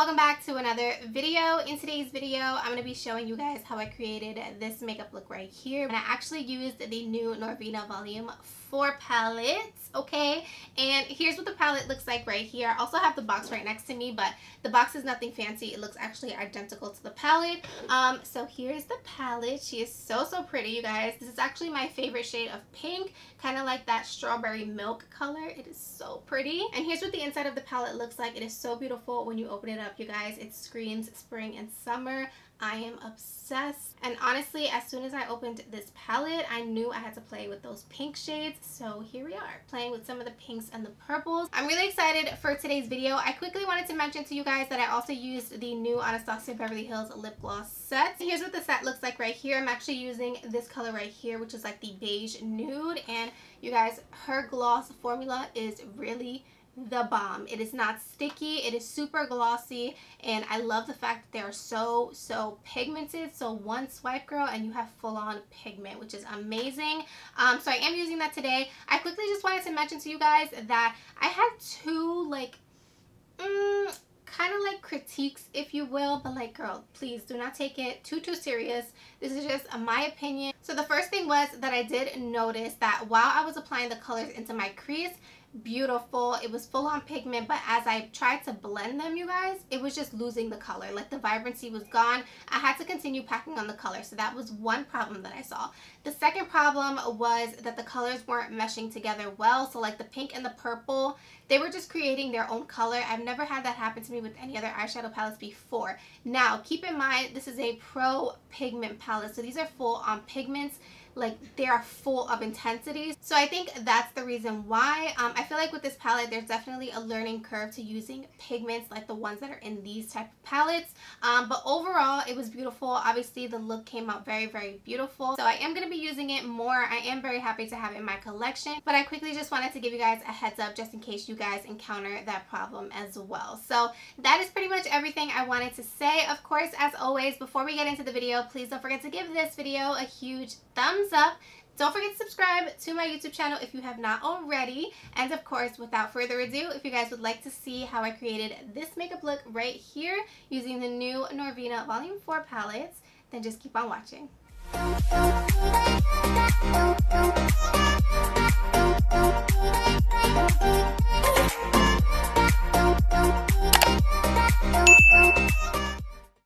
welcome back to another video. In today's video, I'm going to be showing you guys how I created this makeup look right here. And I actually used the new Norvina Vol.4 Palette, okay? And here's what the palette looks like right here. I also have the box right next to me, but the box is nothing fancy. It looks actually identical to the palette. So here's the palette. She is so pretty, you guys. This is actually my favorite shade of pink, kind of like that strawberry milk color. It is so pretty. And here's what the inside of the palette looks like. It is so beautiful when you open it up, you guys. It screams spring and summer. I am obsessed, and honestly, as soon as I opened this palette, I knew I had to play with those pink shades. So here we are, playing with some of the pinks and the purples. I'm really excited for today's video. I quickly wanted to mention to you guys that I also used the new Anastasia Beverly Hills lip gloss set. Here's what the set looks like right here. I'm actually using this color right here, which is like the beige nude, and you guys, her gloss formula is really the bomb. It is not sticky, it is super glossy, and I love the fact that they are so pigmented. So one swipe, girl, and you have full-on pigment, which is amazing. So I am using that today. I quickly just wanted to mention to you guys that I had two like kind of like critiques, if you will, but like, girl, please do not take it too serious. This is just my opinion. So the first thing was that I did notice that while I was applying the colors into my crease, beautiful, it was full on pigment, but as I tried to blend them, you guys, it was just losing the color. Like the vibrancy was gone. I had to continue packing on the color. So that was one problem that I saw. The second problem was that the colors weren't meshing together well. So like the pink and the purple, they were just creating their own color. I've never had that happen to me with any other eyeshadow palettes before. Now keep in mind, this is a pro pigment palette, so these are full on pigments. Like they are full of intensity. So I think that's the reason why. I feel like with this palette, there's definitely a learning curve to using pigments like the ones that are in these type of palettes. But overall, it was beautiful. Obviously, the look came out very beautiful. So I am going to be using it more. I am very happy to have it in my collection. But I quickly just wanted to give you guys a heads up just in case you guys encounter that problem as well. So that is pretty much everything I wanted to say. Of course, as always, before we get into the video, please don't forget to give this video a huge thumbs up. Don't forget to subscribe to my YouTube channel if you have not already. And of course, without further ado, if you guys would like to see how I created this makeup look right here using the new Norvina Vol.4 Palette, then just keep on watching.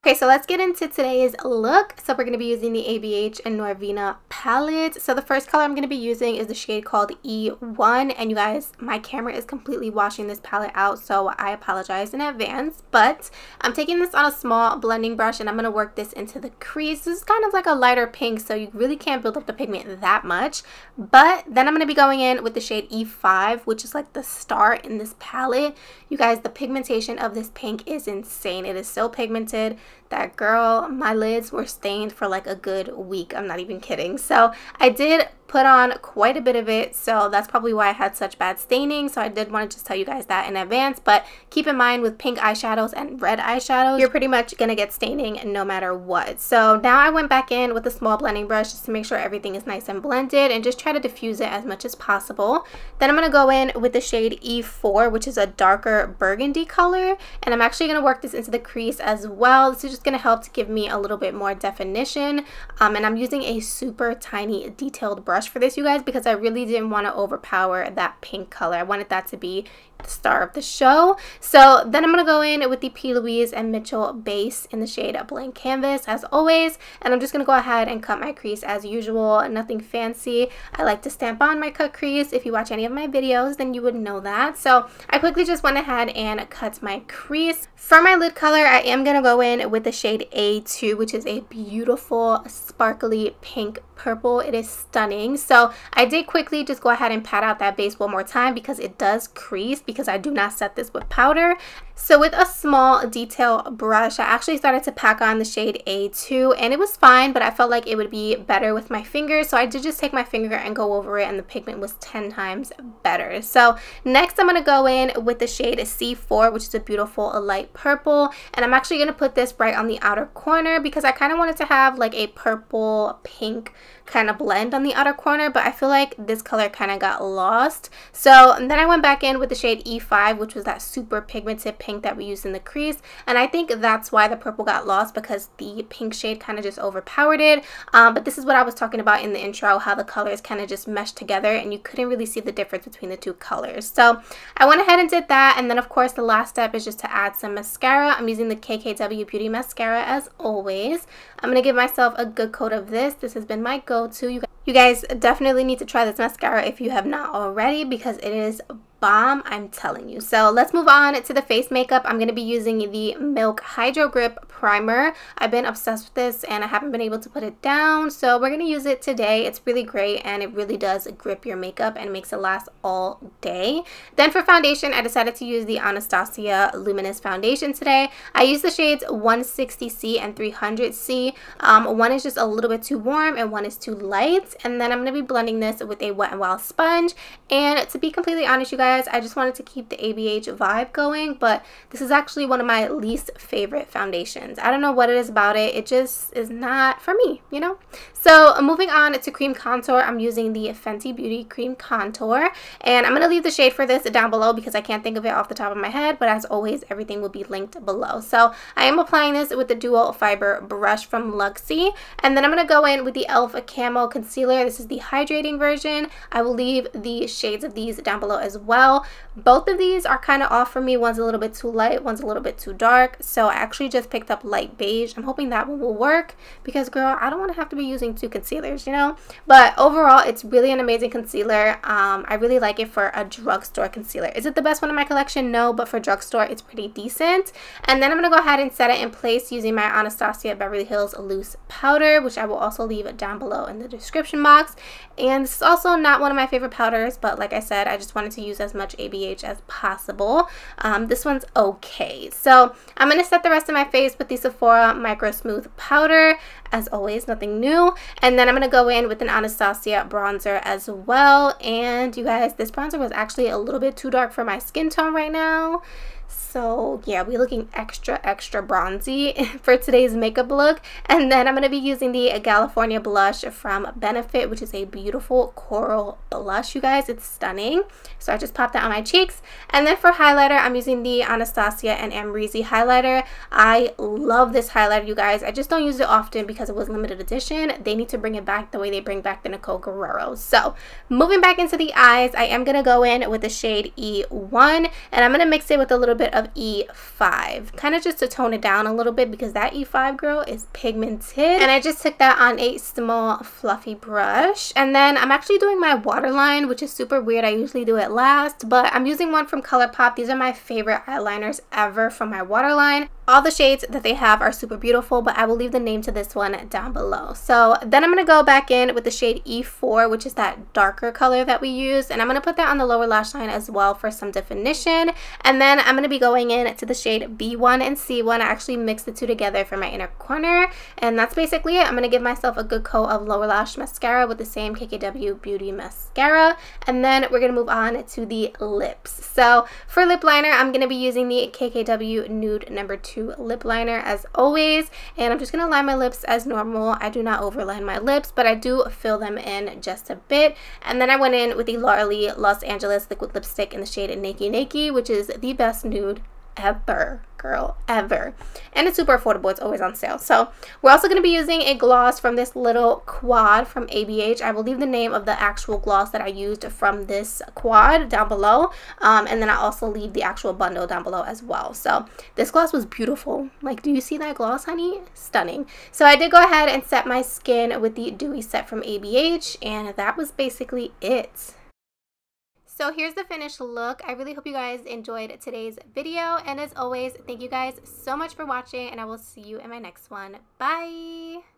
Okay, so let's get into today's look. So we're going to be using the ABH and Norvina palette. So the first color I'm going to be using is the shade called E1. And you guys, my camera is completely washing this palette out, so I apologize in advance. But I'm taking this on a small blending brush and I'm going to work this into the crease. This is kind of like a lighter pink, so you really can't build up the pigment that much. But then I'm going to be going in with the shade E5, which is like the star in this palette. You guys, the pigmentation of this pink is insane. It is so pigmented that, girl, my lids were stained for like a good week. I'm not even kidding. So I did put on quite a bit of it, so that's probably why I had such bad staining. So I did want to just tell you guys that in advance. But keep in mind, with pink eyeshadows and red eyeshadows, you're pretty much gonna get staining no matter what. So now I went back in with a small blending brush just to make sure everything is nice and blended and just try to diffuse it as much as possible. Then I'm gonna go in with the shade E4, which is a darker burgundy color, and I'm actually gonna work this into the crease as well. This is just gonna help to give me a little bit more definition. And I'm using a super tiny detailed brush for this, you guys, because I really didn't want to overpower that pink color. I wanted that to be the star of the show. So then I'm going to go in with the P.LOUISE and Mitchell base in the shade Blank Canvas as always, and I'm just going to go ahead and cut my crease as usual. Nothing fancy. I like to stamp on my cut crease. If you watch any of my videos, then you would know that. So I quickly just went ahead and cut my crease. For my lid color, I am going to go in with the shade A2, which is a beautiful sparkly pink purple. It is stunning. So I did quickly just go ahead and pat out that base one more time because it does crease, because I do not set this with powder. So with a small detail brush, I actually started to pack on the shade A2, and it was fine, but I felt like it would be better with my fingers. So I did just take my finger and go over it, and the pigment was 10 times better. So next I'm going to go in with the shade C4, which is a beautiful light purple, and I'm actually going to put this right on the outer corner because I kind of wanted to have like a purple pink kind of blend on the outer corner, but I feel like this color kind of got lost. So then I went back in with the shade E5, which was that super pigmented pink that we used in the crease, and I think that's why the purple got lost, because the pink shade kind of just overpowered it. But this is what I was talking about in the intro, how the colors kind of just meshed together and you couldn't really see the difference between the two colors. So I went ahead and did that, and then of course the last step is just to add some mascara. I'm using the KKW Beauty Mascara as always. I'm going to give myself a good coat of this. This has been my go-to. You guys definitely need to try this mascara if you have not already, because it is bomb, I'm telling you. So let's move on to the face makeup. I'm going to be using the Milk Hydro Grip Primer. I've been obsessed with this and I haven't been able to put it down, so we're going to use it today. It's really great and it really does grip your makeup and makes it last all day. Then for foundation, I decided to use the Anastasia Luminous Foundation today. I use the shades 160C and 300C. One is just a little bit too warm and one is too light. And then I'm going to be blending this with a Wet n Wild sponge. And to be completely honest, you guys, I just wanted to keep the ABH vibe going, but this is actually one of my least favorite foundations. I don't know what it is about it. It just is not for me, you know? So moving on to cream contour, I'm using the Fenty Beauty Cream Contour, and I'm going to leave the shade for this down below because I can't think of it off the top of my head, but as always, everything will be linked below. So I am applying this with the dual fiber brush from Luxie, and then I'm going to go in with the e.l.f. Camo Concealer. This is the hydrating version. I will leave the shades of these down below as well. Both of these are kind of off for me. One's a little bit too light, one's a little bit too dark, so I actually just picked up light beige. I'm hoping that one will work because, girl, I don't want to have to be using two concealers, you know? But overall, it's really an amazing concealer. I really like it for a drugstore concealer. Is it the best one in my collection? No, but for drugstore, it's pretty decent. And then I'm going to go ahead and set it in place using my Anastasia Beverly Hills Loose Powder, which I will also leave down below in the description box. And this is also not one of my favorite powders, but like I said, I just wanted to use as much ABH as possible. This one's okay. So I'm going to set the rest of my face with the Sephora Micro Smooth Powder. As always, nothing new. And then I'm going to go in with an Anastasia bronzer as well. And you guys, this bronzer was actually a little bit too dark for my skin tone right now. So yeah, we're looking extra bronzy for today's makeup look. And then I'm going to be using the California blush from Benefit, which is a beautiful coral blush, you guys. It's stunning. So I just popped that on my cheeks. And then for highlighter, I'm using the Anastasia and AMREZY highlighter. I love this highlighter, you guys. I just don't use it often because it was limited edition. They need to bring it back the way they bring back the Nicole Guerrero. So moving back into the eyes, I am going to go in with the shade E1, and I'm going to mix it with a little bit of E5, kind of just to tone it down a little bit because that E5, girl, is pigmented. And I just took that on a small fluffy brush. And then I'm actually doing my waterline, which is super weird. I usually do it last, but I'm using one from ColourPop. These are my favorite eyeliners ever from my waterline. All the shades that they have are super beautiful, but I will leave the name to this one down below. So then I'm going to go back in with the shade E4, which is that darker color that we used, and I'm going to put that on the lower lash line as well for some definition. And then I'm going to be going in to the shade B1 and C1. I actually mixed the two together for my inner corner, and that's basically it. I'm going to give myself a good coat of lower lash mascara with the same KKW Beauty Mascara, and then we're going to move on to the lips. So for lip liner, I'm going to be using the KKW Nude No. 2 lip liner as always, and I'm just going to line my lips as normal. I do not overline my lips, but I do fill them in just a bit. And then I went in with the Laura Lee Los Angeles liquid lipstick in the shade Nakey Nakey, which is the best nude ever, girl, ever. And it's super affordable. It's always on sale. So we're also going to be using a gloss from this little quad from ABH. I will leave the name of the actual gloss that I used from this quad down below, and then I'll also leave the actual bundle down below as well. So this gloss was beautiful. Like, do you see that gloss, honey? Stunning. So I did go ahead and set my skin with the Dewy Set from ABH, and that was basically it. So here's the finished look. I really hope you guys enjoyed today's video, and as always, thank you guys so much for watching, and I will see you in my next one. Bye!